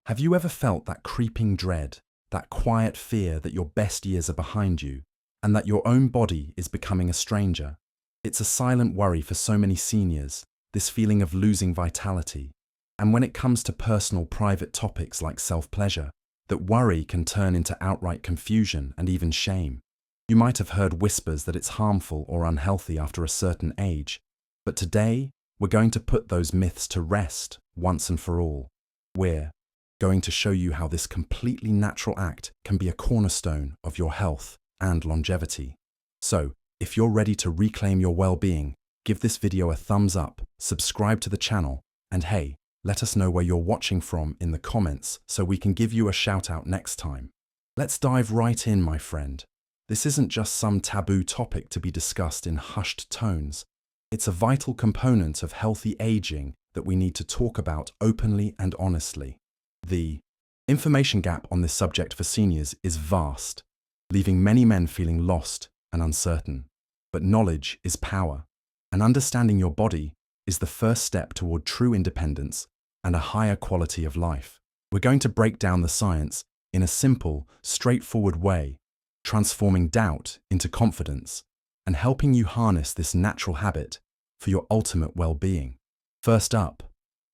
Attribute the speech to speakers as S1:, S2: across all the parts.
S1: Have you ever felt that creeping dread, that quiet fear that your best years are behind you, and that your own body is becoming a stranger? It's a silent worry for so many seniors, this feeling of losing vitality. And when it comes to personal, private topics like self-pleasure, that worry can turn into outright confusion and even shame. You might have heard whispers that it's harmful or unhealthy after a certain age, but today we're going to put those myths to rest once and for all. We're going to show you how this completely natural act can be a cornerstone of your health and longevity. So, if you're ready to reclaim your well-being, give this video a thumbs up, subscribe to the channel, and hey, let us know where you're watching from in the comments so we can give you a shout out next time. Let's dive right in, my friend. This isn't just some taboo topic to be discussed in hushed tones. It's a vital component of healthy aging that we need to talk about openly and honestly. The information gap on this subject for seniors is vast, leaving many men feeling lost and uncertain. But knowledge is power, and understanding your body is the first step toward true independence and a higher quality of life. We're going to break down the science in a simple, straightforward way, transforming doubt into confidence and helping you harness this natural habit for your ultimate well-being. First up,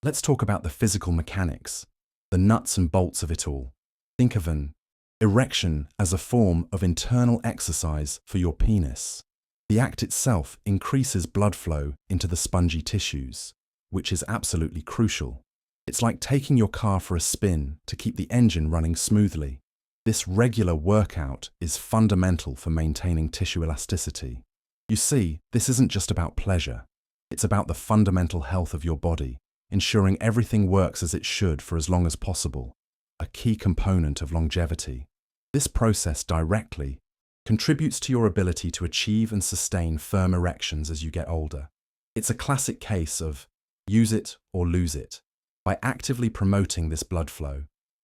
S1: let's talk about the physical mechanics, the nuts and bolts of it all. Think of an erection as a form of internal exercise for your penis. The act itself increases blood flow into the spongy tissues, which is absolutely crucial. It's like taking your car for a spin to keep the engine running smoothly. This regular workout is fundamental for maintaining tissue elasticity. You see, this isn't just about pleasure. It's about the fundamental health of your body, ensuring everything works as it should for as long as possible, a key component of longevity. This process directly contributes to your ability to achieve and sustain firm erections as you get older. It's a classic case of use it or lose it. By actively promoting this blood flow,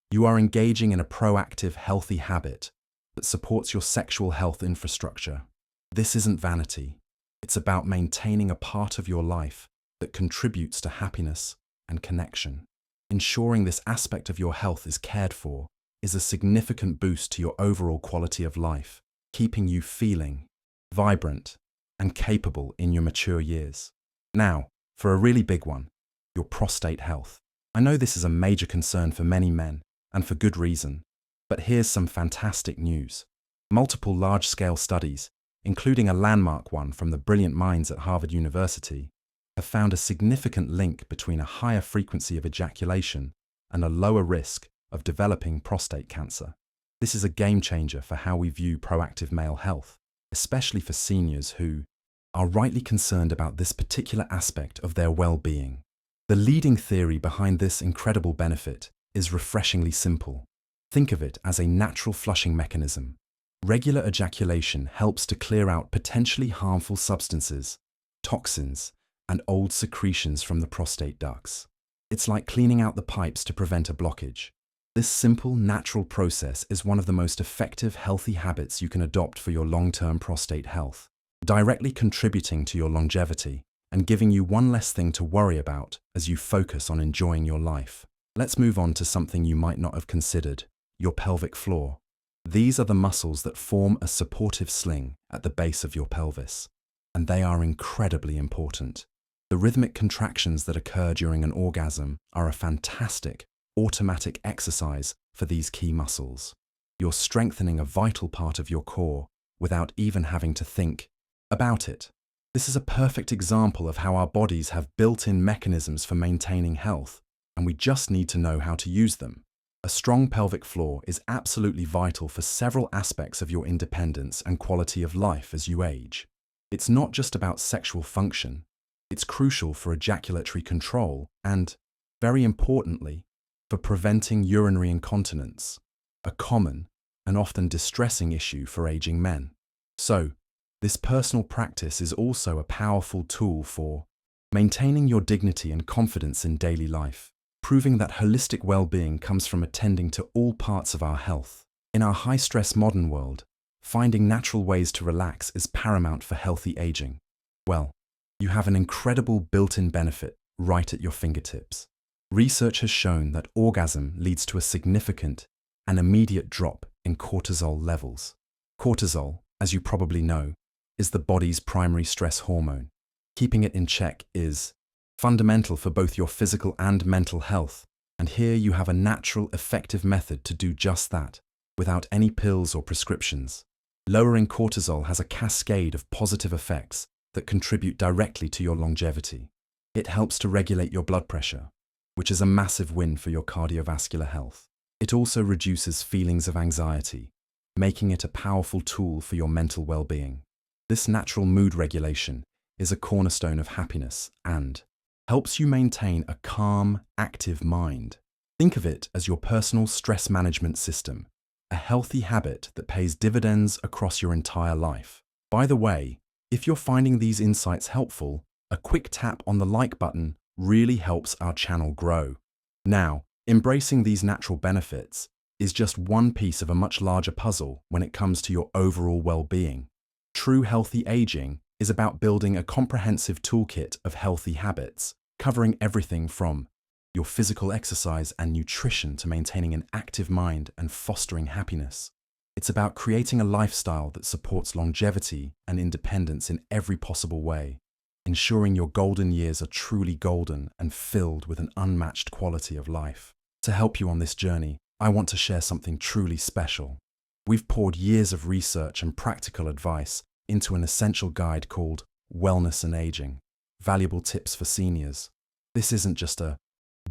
S1: you are engaging in a proactive, healthy habit that supports your sexual health infrastructure. This isn't vanity. It's about maintaining a part of your life that contributes to happiness and connection. Ensuring this aspect of your health is cared for is a significant boost to your overall quality of life, keeping you feeling vibrant and capable in your mature years. Now, for a really big one, your prostate health. I know this is a major concern for many men, and for good reason, but here's some fantastic news. Multiple large-scale studies, including a landmark one from the brilliant minds at Harvard University, have found a significant link between a higher frequency of ejaculation and a lower risk of developing prostate cancer. This is a game changer for how we view proactive male health, especially for seniors who are rightly concerned about this particular aspect of their well-being. The leading theory behind this incredible benefit is refreshingly simple. Think of it as a natural flushing mechanism. Regular ejaculation helps to clear out potentially harmful substances, toxins, and old secretions from the prostate ducts. It's like cleaning out the pipes to prevent a blockage. This simple, natural process is one of the most effective, healthy habits you can adopt for your long-term prostate health, directly contributing to your longevity and giving you one less thing to worry about as you focus on enjoying your life. Let's move on to something you might not have considered, your pelvic floor. These are the muscles that form a supportive sling at the base of your pelvis, and they are incredibly important. The rhythmic contractions that occur during an orgasm are a fantastic, automatic exercise for these key muscles. You're strengthening a vital part of your core without even having to think about it. This is a perfect example of how our bodies have built-in mechanisms for maintaining health, and we just need to know how to use them. A strong pelvic floor is absolutely vital for several aspects of your independence and quality of life as you age. It's not just about sexual function. It's crucial for ejaculatory control and, very importantly, for preventing urinary incontinence, a common and often distressing issue for aging men. So, this personal practice is also a powerful tool for maintaining your dignity and confidence in daily life, proving that holistic well-being comes from attending to all parts of our health. In our high-stress modern world, finding natural ways to relax is paramount for healthy aging. Well, you have an incredible built-in benefit right at your fingertips. Research has shown that orgasm leads to a significant and immediate drop in cortisol levels. Cortisol, as you probably know, is the body's primary stress hormone. Keeping it in check is fundamental for both your physical and mental health, and here you have a natural, effective method to do just that, without any pills or prescriptions. Lowering cortisol has a cascade of positive effects that contribute directly to your longevity. It helps to regulate your blood pressure, which is a massive win for your cardiovascular health. It also reduces feelings of anxiety, making it a powerful tool for your mental well-being. This natural mood regulation is a cornerstone of happiness and helps you maintain a calm, active mind. Think of it as your personal stress management system, a healthy habit that pays dividends across your entire life. By the way, if you're finding these insights helpful, a quick tap on the like button really helps our channel grow. Now, embracing these natural benefits is just one piece of a much larger puzzle when it comes to your overall well-being. True healthy aging is about building a comprehensive toolkit of healthy habits, covering everything from your physical exercise and nutrition to maintaining an active mind and fostering happiness. It's about creating a lifestyle that supports longevity and independence in every possible way, ensuring your golden years are truly golden and filled with an unmatched quality of life. To help you on this journey, I want to share something truly special. We've poured years of research and practical advice into an essential guide called Wellness and Aging, Valuable Tips for Seniors. This isn't just a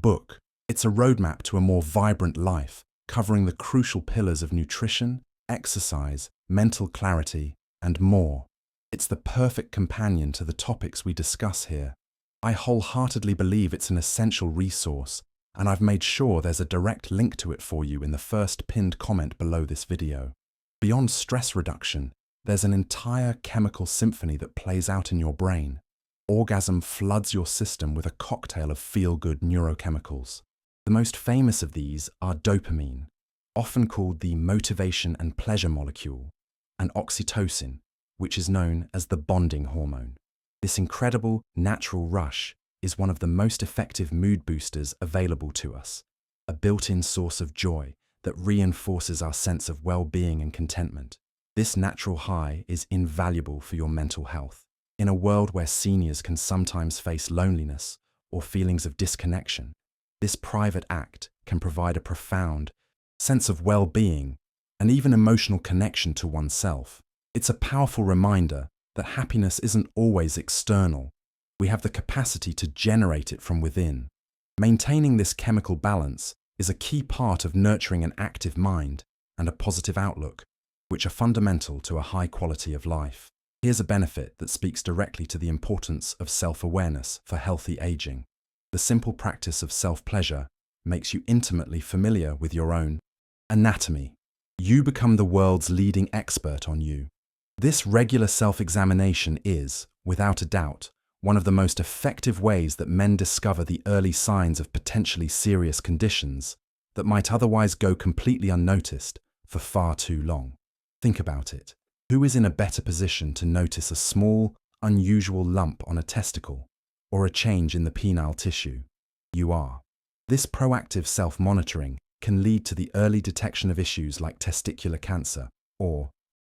S1: book, it's a roadmap to a more vibrant life, covering the crucial pillars of nutrition, exercise, mental clarity, and more. It's the perfect companion to the topics we discuss here. I wholeheartedly believe it's an essential resource, and I've made sure there's a direct link to it for you in the first pinned comment below this video. Beyond stress reduction, there's an entire chemical symphony that plays out in your brain. Orgasm floods your system with a cocktail of feel-good neurochemicals. The most famous of these are dopamine, often called the motivation and pleasure molecule, and oxytocin, which is known as the bonding hormone. This incredible natural rush is one of the most effective mood boosters available to us, a built-in source of joy that reinforces our sense of well-being and contentment. This natural high is invaluable for your mental health. In a world where seniors can sometimes face loneliness or feelings of disconnection, this private act can provide a profound sense of well-being and even emotional connection to oneself. It's a powerful reminder that happiness isn't always external. We have the capacity to generate it from within. Maintaining this chemical balance is a key part of nurturing an active mind and a positive outlook, which are fundamental to a high quality of life. Here's a benefit that speaks directly to the importance of self-awareness for healthy aging. The simple practice of self-pleasure makes you intimately familiar with your own anatomy. You become the world's leading expert on you. This regular self-examination is, without a doubt, one of the most effective ways that men discover the early signs of potentially serious conditions that might otherwise go completely unnoticed for far too long. Think about it. Who is in a better position to notice a small, unusual lump on a testicle or a change in the penile tissue? You are. This proactive self-monitoring can lead to the early detection of issues like testicular cancer or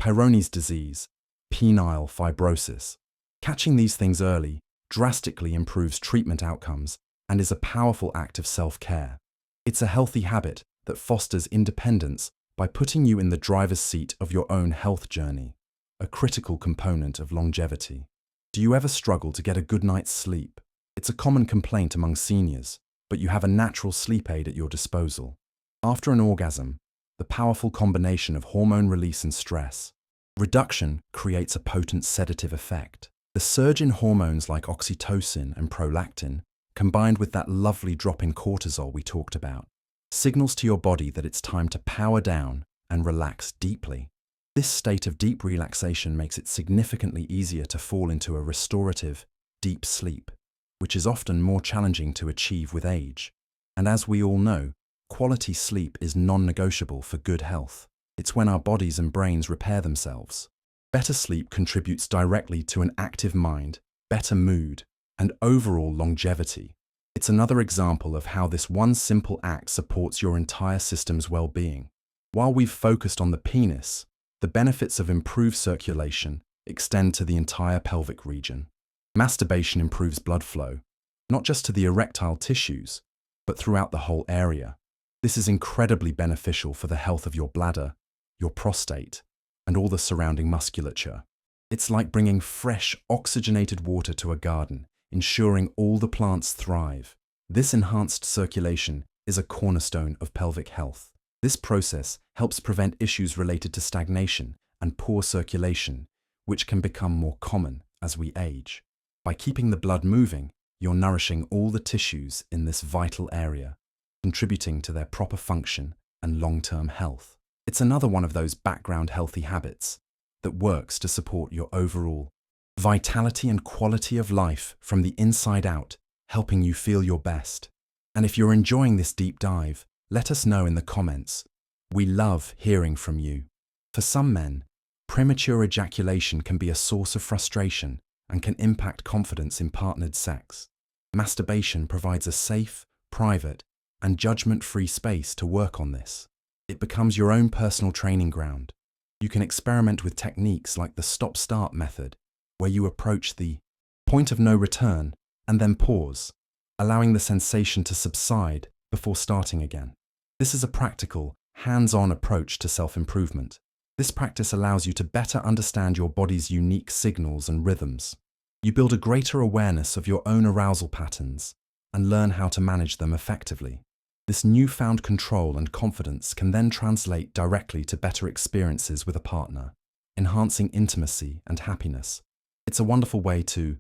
S1: Peyronie's disease, penile fibrosis. Catching these things early drastically improves treatment outcomes and is a powerful act of self-care. It's a healthy habit that fosters independence by putting you in the driver's seat of your own health journey, a critical component of longevity. Do you ever struggle to get a good night's sleep? It's a common complaint among seniors, but you have a natural sleep aid at your disposal. After an orgasm, the powerful combination of hormone release and stress reduction creates a potent sedative effect. The surge in hormones like oxytocin and prolactin, combined with that lovely drop in cortisol we talked about, signals to your body that it's time to power down and relax deeply. This state of deep relaxation makes it significantly easier to fall into a restorative, deep sleep, which is often more challenging to achieve with age. And as we all know, quality sleep is non-negotiable for good health. It's when our bodies and brains repair themselves. Better sleep contributes directly to an active mind, better mood, and overall longevity. It's another example of how this one simple act supports your entire system's well-being. While we've focused on the penis, the benefits of improved circulation extend to the entire pelvic region. Masturbation improves blood flow, not just to the erectile tissues, but throughout the whole area. This is incredibly beneficial for the health of your bladder, your prostate, and all the surrounding musculature. It's like bringing fresh, oxygenated water to a garden, ensuring all the plants thrive. This enhanced circulation is a cornerstone of pelvic health. This process helps prevent issues related to stagnation and poor circulation, which can become more common as we age. By keeping the blood moving, you're nourishing all the tissues in this vital area, contributing to their proper function and long-term health. It's another one of those background healthy habits that works to support your overall vitality and quality of life from the inside out, helping you feel your best. And if you're enjoying this deep dive, let us know in the comments. We love hearing from you. For some men, premature ejaculation can be a source of frustration and can impact confidence in partnered sex. Masturbation provides a safe, private, and judgment-free space to work on this. It becomes your own personal training ground. You can experiment with techniques like the stop-start method, where you approach the point of no return and then pause, allowing the sensation to subside before starting again. This is a practical, hands-on approach to self-improvement. This practice allows you to better understand your body's unique signals and rhythms. You build a greater awareness of your own arousal patterns and learn how to manage them effectively. This newfound control and confidence can then translate directly to better experiences with a partner, enhancing intimacy and happiness. It's a wonderful way to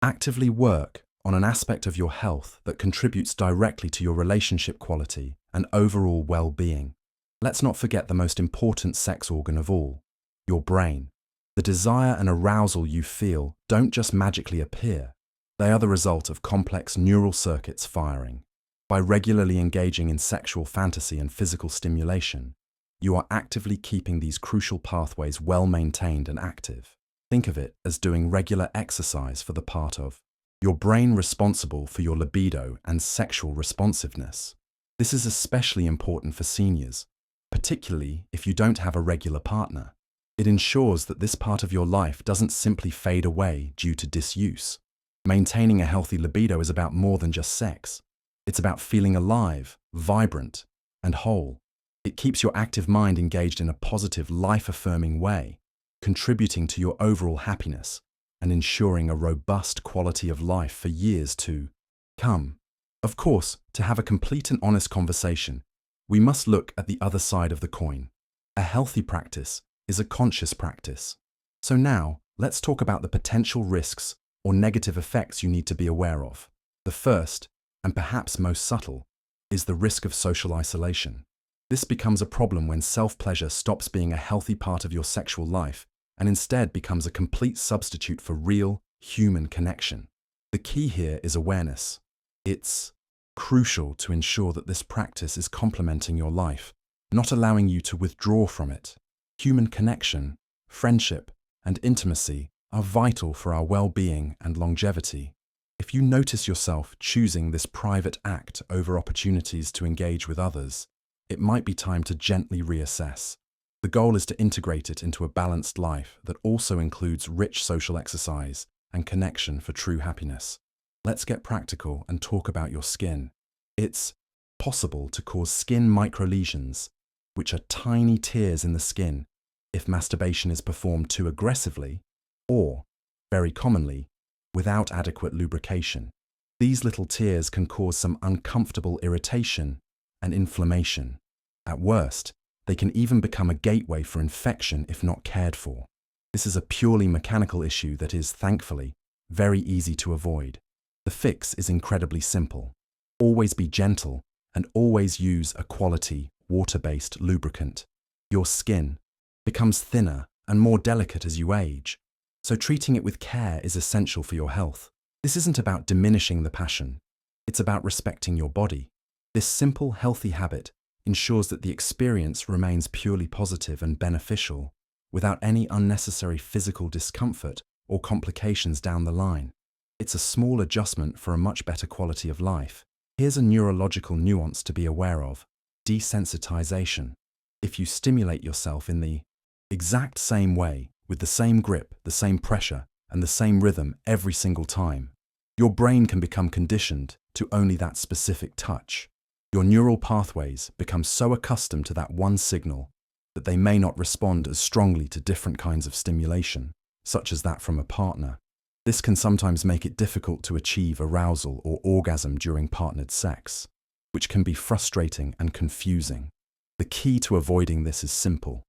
S1: actively work on an aspect of your health that contributes directly to your relationship quality and overall well-being. Let's not forget the most important sex organ of all, your brain. The desire and arousal you feel don't just magically appear. They are the result of complex neural circuits firing. By regularly engaging in sexual fantasy and physical stimulation, you are actively keeping these crucial pathways well-maintained and active. Think of it as doing regular exercise for the part of your brain responsible for your libido and sexual responsiveness. This is especially important for seniors, particularly if you don't have a regular partner. It ensures that this part of your life doesn't simply fade away due to disuse. Maintaining a healthy libido is about more than just sex. It's about feeling alive, vibrant, and whole. It keeps your active mind engaged in a positive, life-affirming way, contributing to your overall happiness and ensuring a robust quality of life for years to come. Of course, to have a complete and honest conversation, we must look at the other side of the coin. A healthy practice is a conscious practice. So now, let's talk about the potential risks or negative effects you need to be aware of. The first, and perhaps most subtle, is the risk of social isolation. This becomes a problem when self-pleasure stops being a healthy part of your sexual life and instead becomes a complete substitute for real, human connection. The key here is awareness. It's crucial to ensure that this practice is complementing your life, not allowing you to withdraw from it. Human connection, friendship, and intimacy are vital for our well-being and longevity. If you notice yourself choosing this private act over opportunities to engage with others, it might be time to gently reassess. The goal is to integrate it into a balanced life that also includes rich social exercise and connection for true happiness. Let's get practical and talk about your skin. It's possible to cause skin microlesions, which are tiny tears in the skin, if masturbation is performed too aggressively or, very commonly, without adequate lubrication. These little tears can cause some uncomfortable irritation and inflammation. At worst, they can even become a gateway for infection if not cared for. This is a purely mechanical issue that is, thankfully, very easy to avoid. The fix is incredibly simple. Always be gentle and always use a quality, water-based lubricant. Your skin becomes thinner and more delicate as you age, so treating it with care is essential for your health. This isn't about diminishing the passion. It's about respecting your body. This simple, healthy habit ensures that the experience remains purely positive and beneficial, without any unnecessary physical discomfort or complications down the line. It's a small adjustment for a much better quality of life. Here's a neurological nuance to be aware of: desensitization. If you stimulate yourself in the exact same way, with the same grip, the same pressure, and the same rhythm every single time, your brain can become conditioned to only that specific touch. Your neural pathways become so accustomed to that one signal that they may not respond as strongly to different kinds of stimulation, such as that from a partner. This can sometimes make it difficult to achieve arousal or orgasm during partnered sex, which can be frustrating and confusing. The key to avoiding this is simple.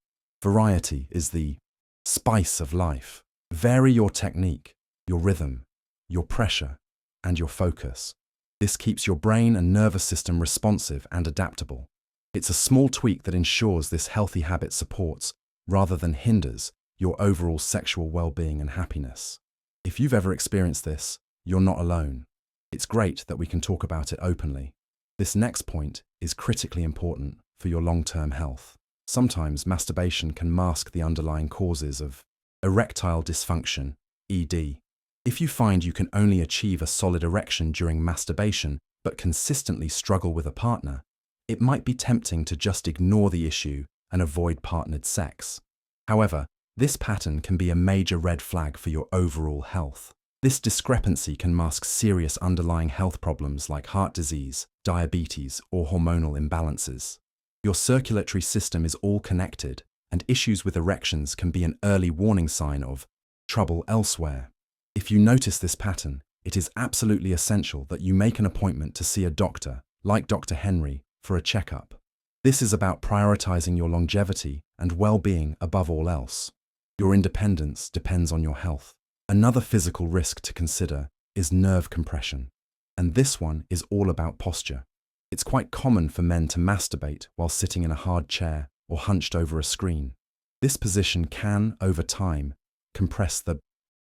S1: Variety is the spice of life. Vary your technique, your rhythm, your pressure, and your focus. This keeps your brain and nervous system responsive and adaptable. It's a small tweak that ensures this healthy habit supports, rather than hinders, your overall sexual well-being and happiness. If you've ever experienced this, you're not alone. It's great that we can talk about it openly. This next point is critically important for your long-term health. Sometimes masturbation can mask the underlying causes of erectile dysfunction, ED. If you find you can only achieve a solid erection during masturbation but consistently struggle with a partner, it might be tempting to just ignore the issue and avoid partnered sex. However, this pattern can be a major red flag for your overall health. This discrepancy can mask serious underlying health problems like heart disease, diabetes, or hormonal imbalances. Your circulatory system is all connected, and issues with erections can be an early warning sign of trouble elsewhere. If you notice this pattern, it is absolutely essential that you make an appointment to see a doctor, like Dr. Henry, for a checkup. This is about prioritizing your longevity and well-being above all else. Your independence depends on your health. Another physical risk to consider is nerve compression, and this one is all about posture. It's quite common for men to masturbate while sitting in a hard chair or hunched over a screen. This position can, over time, compress the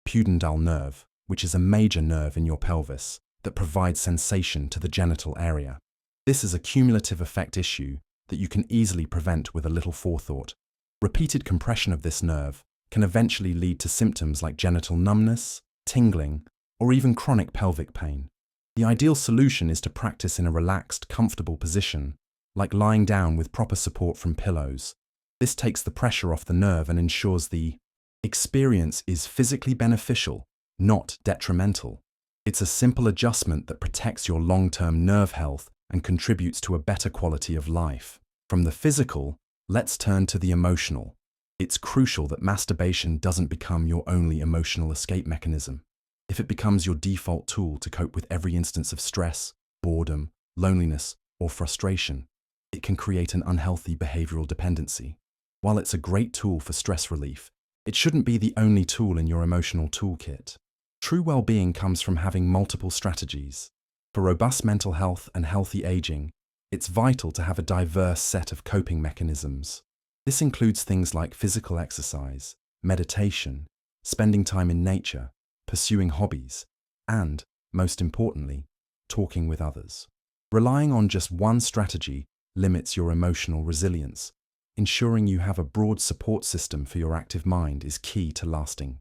S1: pudendal nerve, which is a major nerve in your pelvis that provides sensation to the genital area. This is a cumulative effect issue that you can easily prevent with a little forethought. Repeated compression of this nerve can eventually lead to symptoms like genital numbness, tingling, or even chronic pelvic pain. The ideal solution is to practice in a relaxed, comfortable position, like lying down with proper support from pillows. This takes the pressure off the nerve and ensures the experience is physically beneficial, not detrimental. It's a simple adjustment that protects your long-term nerve health and contributes to a better quality of life. From the physical, let's turn to the emotional. It's crucial that masturbation doesn't become your only emotional escape mechanism. If it becomes your default tool to cope with every instance of stress, boredom, loneliness, or frustration, it can create an unhealthy behavioral dependency. While it's a great tool for stress relief, it shouldn't be the only tool in your emotional toolkit. True well-being comes from having multiple strategies. For robust mental health and healthy aging, it's vital to have a diverse set of coping mechanisms. This includes things like physical exercise, meditation, spending time in nature, pursuing hobbies, and, most importantly, talking with others. Relying on just one strategy limits your emotional resilience. Ensuring you have a broad support system for your active mind is key to lasting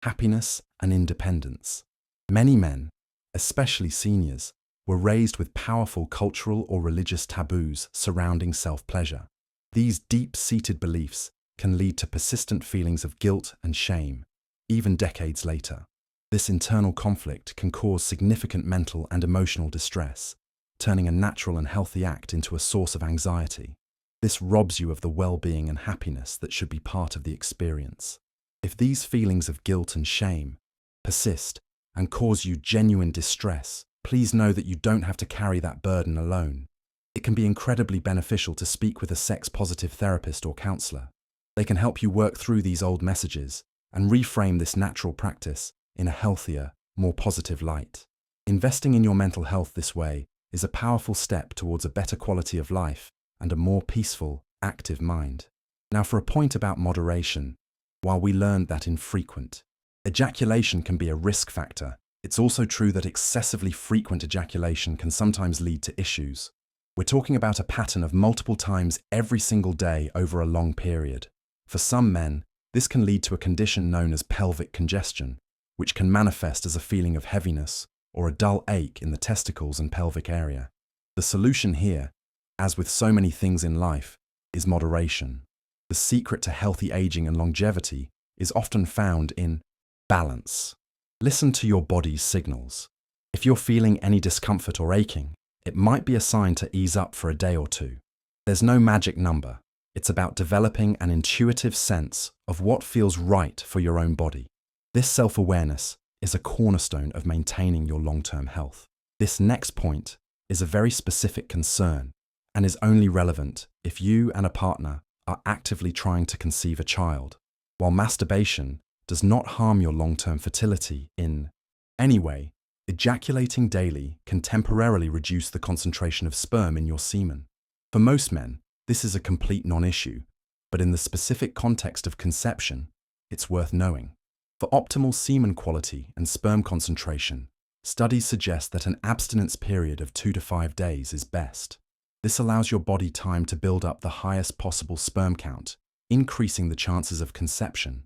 S1: happiness and independence. Many men, especially seniors, were raised with powerful cultural or religious taboos surrounding self-pleasure. These deep-seated beliefs can lead to persistent feelings of guilt and shame, even decades later. This internal conflict can cause significant mental and emotional distress, turning a natural and healthy act into a source of anxiety. This robs you of the well-being and happiness that should be part of the experience. If these feelings of guilt and shame persist and cause you genuine distress, please know that you don't have to carry that burden alone. It can be incredibly beneficial to speak with a sex-positive therapist or counselor. They can help you work through these old messages and reframe this natural practice in a healthier, more positive light. Investing in your mental health this way is a powerful step towards a better quality of life and a more peaceful, active mind. Now for a point about moderation. While we learned that infrequent ejaculation can be a risk factor, it's also true that excessively frequent ejaculation can sometimes lead to issues. We're talking about a pattern of multiple times every single day over a long period. For some men, this can lead to a condition known as pelvic congestion, which can manifest as a feeling of heaviness or a dull ache in the testicles and pelvic area. The solution here, as with so many things in life, is moderation. The secret to healthy aging and longevity is often found in balance. Listen to your body's signals. If you're feeling any discomfort or aching, it might be a sign to ease up for a day or two. There's no magic number. It's about developing an intuitive sense of what feels right for your own body. This self-awareness is a cornerstone of maintaining your long-term health. This next point is a very specific concern and is only relevant if you and a partner are actively trying to conceive a child. While masturbation does not harm your long-term fertility in any way, ejaculating daily can temporarily reduce the concentration of sperm in your semen. For most men, this is a complete non-issue, but in the specific context of conception, it's worth knowing. For optimal semen quality and sperm concentration, studies suggest that an abstinence period of 2 to 5 days is best. This allows your body time to build up the highest possible sperm count, increasing the chances of conception.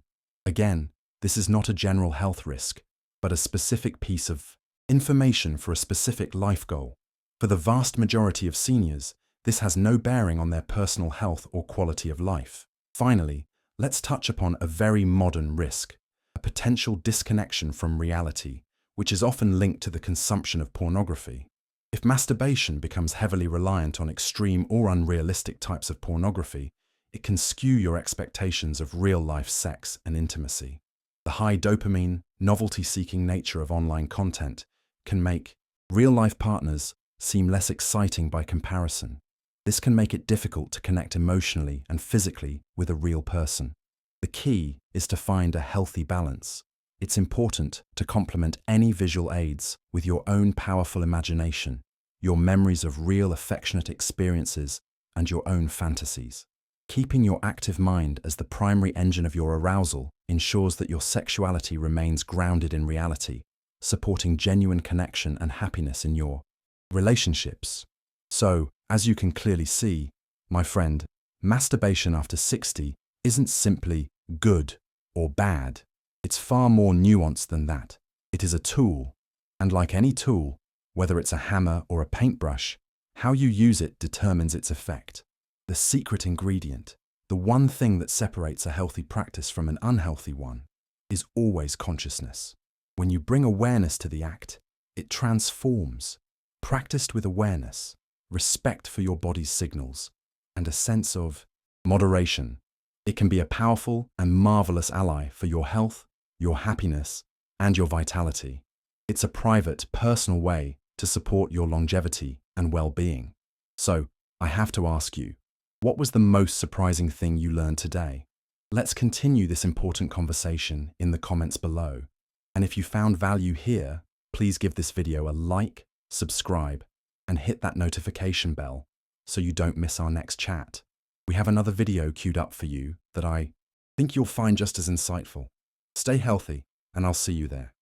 S1: Again, this is not a general health risk, but a specific piece of information for a specific life goal. For the vast majority of seniors, this has no bearing on their personal health or quality of life. Finally, let's touch upon a very modern risk, a potential disconnection from reality, which is often linked to the consumption of pornography. If masturbation becomes heavily reliant on extreme or unrealistic types of pornography, it can skew your expectations of real-life sex and intimacy. The high dopamine, novelty-seeking nature of online content can make real-life partners seem less exciting by comparison. This can make it difficult to connect emotionally and physically with a real person. The key is to find a healthy balance. It's important to complement any visual aids with your own powerful imagination, your memories of real affectionate experiences, and your own fantasies. Keeping your active mind as the primary engine of your arousal ensures that your sexuality remains grounded in reality, supporting genuine connection and happiness in your relationships. So, as you can clearly see, my friend, masturbation after 60 isn't simply good or bad. It's far more nuanced than that. It is a tool, and like any tool, whether it's a hammer or a paintbrush, how you use it determines its effect. The secret ingredient, the one thing that separates a healthy practice from an unhealthy one, is always consciousness. When you bring awareness to the act, it transforms. Practiced with awareness, respect for your body's signals, and a sense of moderation, it can be a powerful and marvelous ally for your health, your happiness, and your vitality. It's a private, personal way to support your longevity and well-being. So, I have to ask you, what was the most surprising thing you learned today? Let's continue this important conversation in the comments below. And if you found value here, please give this video a like, subscribe, and hit that notification bell so you don't miss our next chat. We have another video queued up for you that I think you'll find just as insightful. Stay healthy, and I'll see you there.